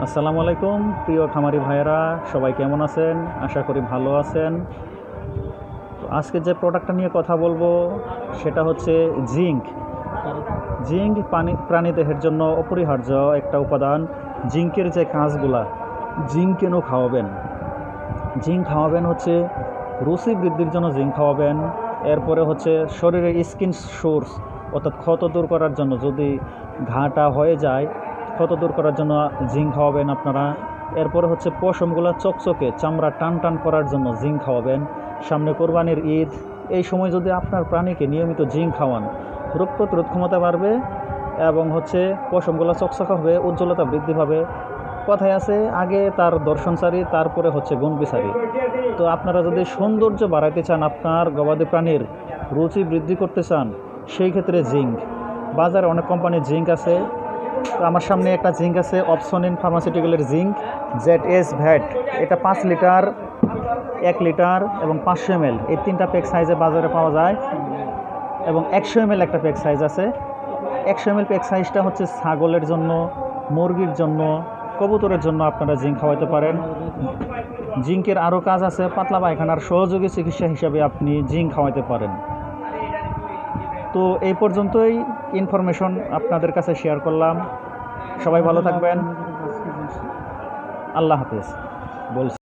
আসসালামু আলাইকুম প্রিয় খামারি ভাইয়েরা, সবাই কেমন আছেন? আশা করি ভালো আছেন। তো আজকে যে প্রোডাক্টটা নিয়ে কথা বলবো সেটা হচ্ছে জিঙ্ক। জিঙ্ক প্রাণীদেহের জন্য অপরিহার্য একটা উপাদান। জিঙ্কের যে কাজগুলা, জিঙ্ক কেন খাওয়াবেন? জিঙ্ক খাওয়াবেন হচ্ছে রুচি বৃদ্ধির জন্য জিঙ্ক খাওয়াবেন। এরপরে হচ্ছে শরীরের স্কিন সোর্স অর্থাৎ ক্ষত দূর করার জন্য, যদি ঘাটা হয়ে যায় ক্ষত দূর করার জন্য জিঙ্ক খাওয়াবেন আপনারা। এরপরে হচ্ছে পশমগুলো চকচকে চামড়া টান টান করার জন্য জিঙ্ক খাওয়াবেন। সামনে কোরবানির ঈদ, এই সময় যদি আপনার প্রাণীকে নিয়মিত জিঙ্ক খাওয়ান, রোগ প্রতিরোধ ক্ষমতা বাড়বে এবং হচ্ছে পশমগুলো চকচকে হবে, উজ্জ্বলতা বৃদ্ধি পাবে। কথায় আছে, আগে তার দর্শনসারী, তারপরে হচ্ছে গুণবিচারী। তো আপনারা যদি সৌন্দর্য বাড়াইতে চান, আপনার গবাদি প্রাণীর রুচি বৃদ্ধি করতে চান, সেই ক্ষেত্রে জিঙ্ক। বাজারে অনেক কোম্পানির জিঙ্ক আছে। তো আমার সামনে একটা জিঙ্ক আছে, অপসনিন ফার্মাসিউটিক্যালের জিঙ্ক ZS ভ্যাট। এটা 5 লিটার, 1 লিটার এবং 500 ml, এই 3টা প্যাক সাইজে বাজারে পাওয়া যায়। এবং 100 ml একটা প্যাক সাইজ আছে। 100 ml প্যাক সাইজটা হচ্ছে ছাগলের জন্য, মুরগির জন্য, কবুতরের জন্য আপনারা জিঙ্ক খাওয়াতে পারেন। জিঙ্কের আরও কাজ আছে, পাতলা পায়খানার সহযোগী চিকিৎসা হিসাবে আপনি জিঙ্ক খাওয়াতে পারেন। তো এই পর্যন্তই ইনফরমেশন আপনাদের কাছে শেয়ার করলাম। সবাই ভালো থাকবেন। আল্লাহ হাফেজ। বলছি।